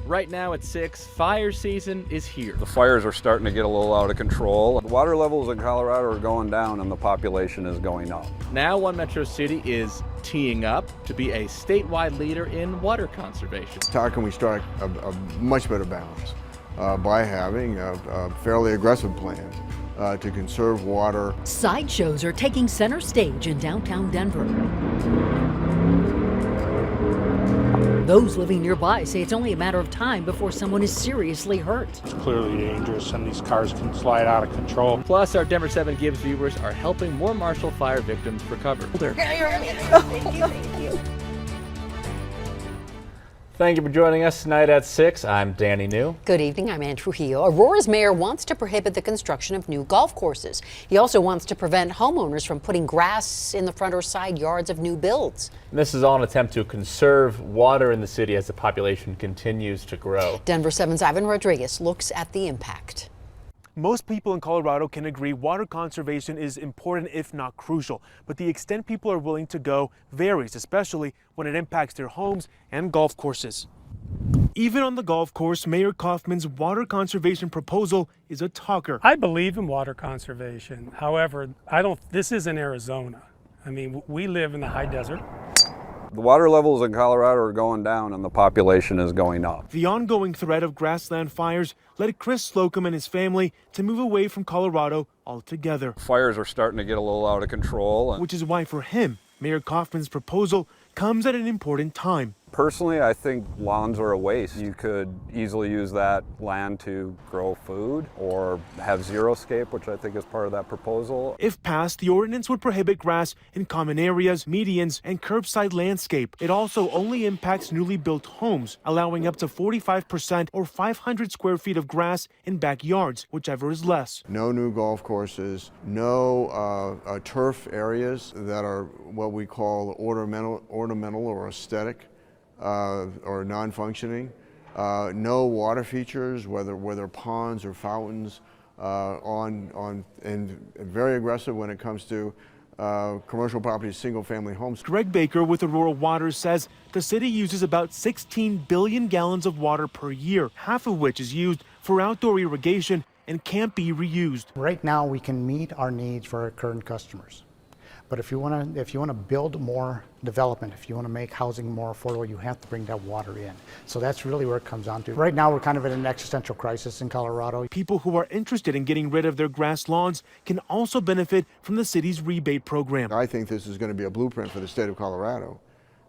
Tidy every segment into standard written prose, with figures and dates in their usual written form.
Right now at 6, fire season is here. The fires are starting to get a little out of control. The water levels in Colorado are going down and the population is going up. Now One Metro City is teeing up to be a statewide leader in water conservation. How can we strike a much better balance by having a fairly aggressive plan to conserve water? Sideshows are taking center stage in downtown Denver. Those living nearby say it's only a matter of time before someone is seriously hurt. It's clearly dangerous and these cars can slide out of control. Plus, our Denver 7 Gibbs viewers are helping more Marshall fire victims recover. Thank you for joining us tonight at 6. I'm Danny New. Good evening, I'm Ann Trujillo. Aurora's mayor wants to prohibit the construction of new golf courses. He also wants to prevent homeowners from putting grass in the front or side yards of new builds. And this is all an attempt to conserve water in the city as the population continues to grow. Denver 7's Ivan Rodriguez looks at the impact. Most people in Colorado can agree water conservation is important, if not crucial, but the extent people are willing to go varies, especially when it impacts their homes and golf courses. Even on the golf course, Mayor Kaufman's water conservation proposal is a talker. I believe in water conservation. However, this isn't Arizona. I mean, we live in the high desert. The water levels in Colorado are going down and the population is going up. The ongoing threat of grassland fires led Chris Slocum and his family to move away from Colorado altogether. Fires are starting to get a little out of control. Which is why for him, Mayor Kaufman's proposal comes at an important time. Personally, I think lawns are a waste. You could easily use that land to grow food or have xeriscape, which I think is part of that proposal. If passed, the ordinance would prohibit grass in common areas, medians, and curbside landscape. It also only impacts newly built homes, allowing up to 45% or 500 square feet of grass in backyards, whichever is less. No new golf courses, no turf areas that are what we call ornamental or aesthetic. Or non-functioning, no water features, whether ponds or fountains, and very aggressive when it comes to commercial properties, single-family homes. Greg Baker with Aurora Waters says the city uses about 16 billion gallons of water per year, half of which is used for outdoor irrigation and can't be reused. Right now, we can meet our needs for our current customers. But if you want to build more development, if you want to make housing more affordable, you have to bring that water in. So that's really where it comes down to. Right now, we're kind of in an existential crisis in Colorado. People who are interested in getting rid of their grass lawns can also benefit from the city's rebate program. I think this is going to be a blueprint for the state of Colorado.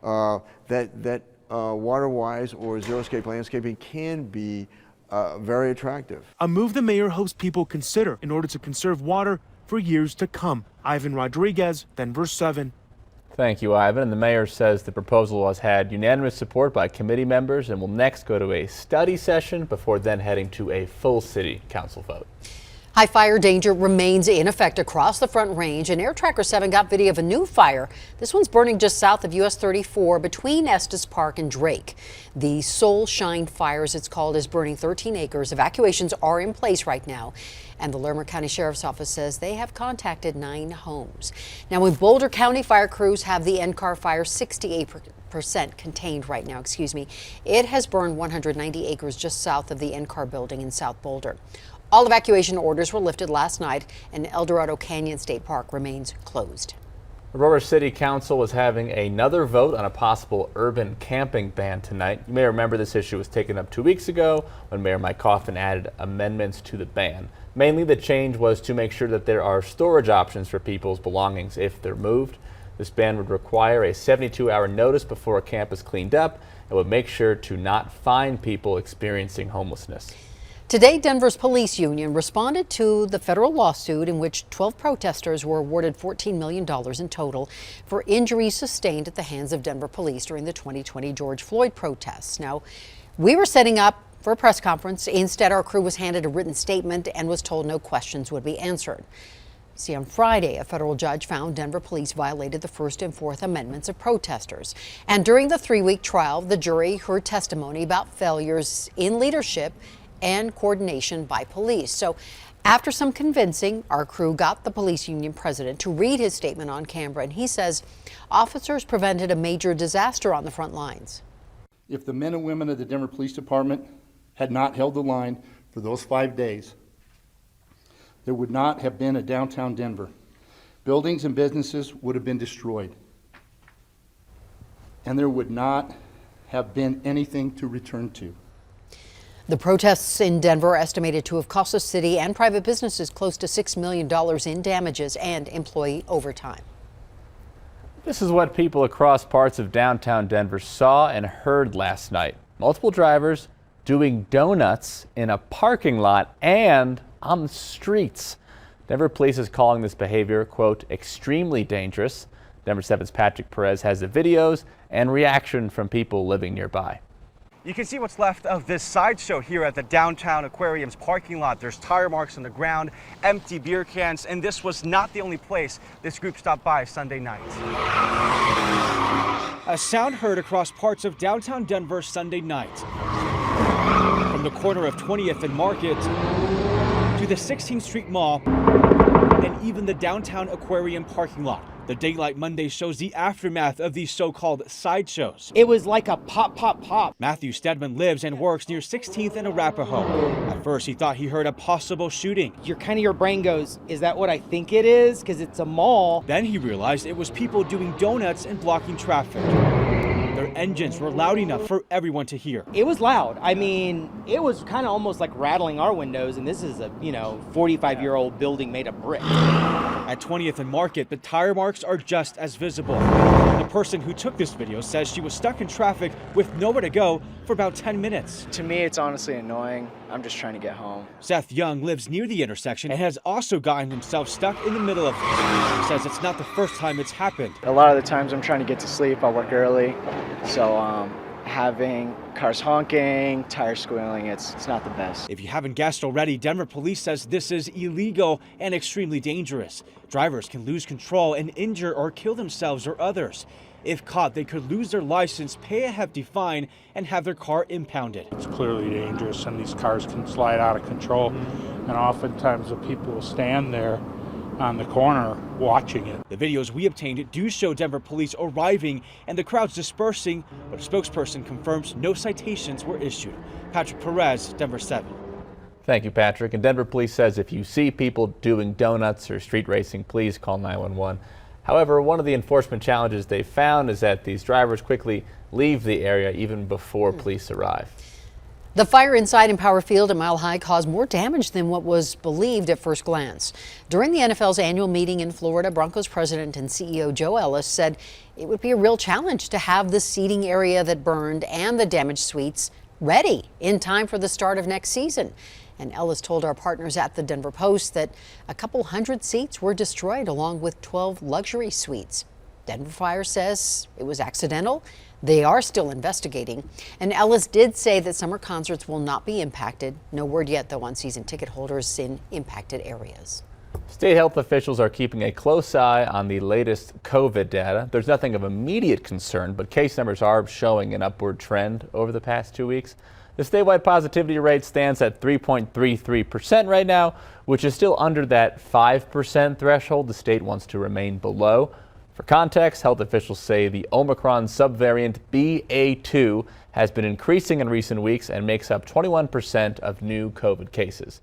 That water-wise or xeriscape landscaping can be very attractive. A move the mayor hopes people consider in order to conserve water for years to come. Ivan Rodriguez, Denver 7. Thank you, Ivan. And the mayor says the proposal has had unanimous support by committee members and will next go to a study session before then heading to a full city council vote. High fire danger remains in effect across the Front Range, and Air Tracker 7 got video of a new fire. This one's burning just south of US 34 between Estes Park and Drake. The Soul Shine Fire, as it's called, is burning 13 acres. Evacuations are in place right now, and the Larimer County Sheriff's Office says they have contacted 9 homes. Now, with Boulder County fire crews have the NCAR fire 68% contained right now, it has burned 190 acres just south of the NCAR building in South Boulder. All evacuation orders were lifted last night, and El Dorado Canyon State Park remains closed. Aurora City Council is having another vote on a possible urban camping ban tonight. You may remember this issue was taken up 2 weeks ago when Mayor Mike Kaufman added amendments to the ban. Mainly the change was to make sure that there are storage options for people's belongings if they're moved. This ban would require a 72-hour notice before a camp is cleaned up and would make sure to not fine people experiencing homelessness. Today, Denver's police union responded to the federal lawsuit in which 12 protesters were awarded $14 million in total for injuries sustained at the hands of Denver police during the 2020 George Floyd protests. Now, we were setting up for a press conference. Instead, our crew was handed a written statement and was told no questions would be answered. See, on Friday, a federal judge found Denver police violated the First and Fourth Amendments of protesters. And during the 3-week trial, the jury heard testimony about failures in leadership and coordination by police. So after some convincing, our crew got the police union president to read his statement on camera, and he says officers prevented a major disaster on the front lines. If the men and women of the Denver Police Department had not held the line for those 5 days, there would not have been a downtown Denver. Buildings and businesses would have been destroyed. And there would not have been anything to return to. The protests in Denver are estimated to have cost the city and private businesses close to $6 million in damages and employee overtime. This is what people across parts of downtown Denver saw and heard last night. Multiple drivers doing donuts in a parking lot and on the streets. Denver police is calling this behavior, quote, extremely dangerous. Denver 7's Patrick Perez has the videos and reaction from people living nearby. You can see what's left of this sideshow here at the downtown aquarium's parking lot. There's tire marks on the ground, empty beer cans, and this was not the only place this group stopped by Sunday night. A sound heard across parts of downtown Denver Sunday night. From the corner of 20th and Market to the 16th Street Mall and even the downtown aquarium parking lot. The Daylight Monday shows the aftermath of these so-called sideshows. It was like a pop, pop, pop. Matthew Stedman lives and works near 16th and Arapahoe. At first, he thought he heard a possible shooting. Your brain goes, is that what I think it is? Because it's a mall. Then he realized it was people doing donuts and blocking traffic. Their engines were loud enough for everyone to hear. It was loud. I mean, it was kind of almost like rattling our windows, and this is a, 45-year-old building made of brick. At 20th and Market, the tire marks are just as visible. The person who took this video says she was stuck in traffic with nowhere to go for about 10 minutes. To me, it's honestly annoying. I'm just trying to get home. Seth Young lives near the intersection and has also gotten himself stuck in the middle of this. He says it's not the first time it's happened. A lot of the times I'm trying to get to sleep. I work early, so having cars honking, tires squealing, it's not the best. If you haven't guessed already, Denver police says this is illegal and extremely dangerous. Drivers can lose control and injure or kill themselves or others. If caught, they could lose their license, pay a hefty fine, and have their car impounded. It's clearly dangerous, and these cars can slide out of control. And oftentimes the people will stand there on the corner watching it. The videos we obtained do show Denver police arriving and the crowds dispersing, but a spokesperson confirms no citations were issued. Patrick Perez, Denver 7. Thank you, Patrick. And Denver police says if you see people doing donuts or street racing, please call 911. However, one of the enforcement challenges they found is that these drivers quickly leave the area even before police arrive. The fire inside Empower Field at Mile High caused more damage than what was believed at first glance. During the NFL's annual meeting in Florida, Broncos president and CEO Joe Ellis said it would be a real challenge to have the seating area that burned and the damaged suites ready in time for the start of next season. And Ellis told our partners at the Denver Post that a couple hundred seats were destroyed along with 12 luxury suites. Denver Fire says it was accidental. They are still investigating. And Ellis did say that summer concerts will not be impacted. No word yet, though, on season ticket holders in impacted areas. State health officials are keeping a close eye on the latest COVID data. There's nothing of immediate concern, but case numbers are showing an upward trend over the past 2 weeks. The statewide positivity rate stands at 3.33% right now, which is still under that 5% threshold the state wants to remain below. For context, health officials say the Omicron subvariant BA2 has been increasing in recent weeks and makes up 21% of new COVID cases.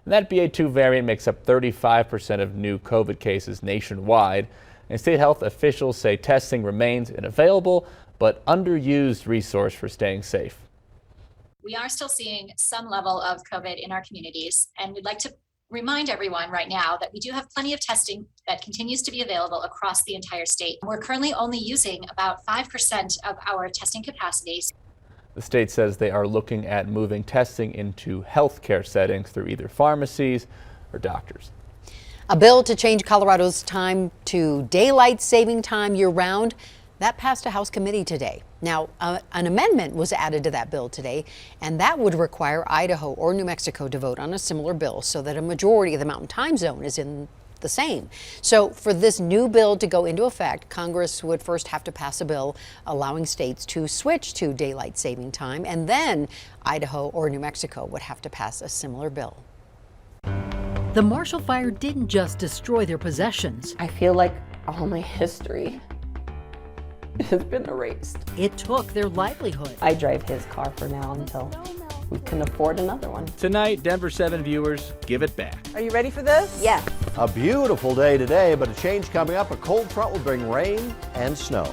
And that BA2 variant makes up 35% of new COVID cases nationwide. And state health officials say testing remains an available but underused resource for staying safe. We are still seeing some level of COVID in our communities, and we'd like to remind everyone right now that we do have plenty of testing that continues to be available across the entire state. We're currently only using about 5% of our testing capacities. The state says they are looking at moving testing into healthcare settings through either pharmacies or doctors. A bill to change Colorado's time to daylight saving time year-round, that passed a House committee today. Now, an amendment was added to that bill today, and that would require Idaho or New Mexico to vote on a similar bill so that a majority of the Mountain Time Zone is in the same. So for this new bill to go into effect, Congress would first have to pass a bill allowing states to switch to daylight saving time, and then Idaho or New Mexico would have to pass a similar bill. The Marshall Fire didn't just destroy their possessions. I feel like all my history has been erased. It took their livelihood. I drive his car for now until we can afford another one. Tonight, Denver 7 viewers give it back. Are you ready for this? Yes. A beautiful day today, but a change coming up. A cold front will bring rain and snow.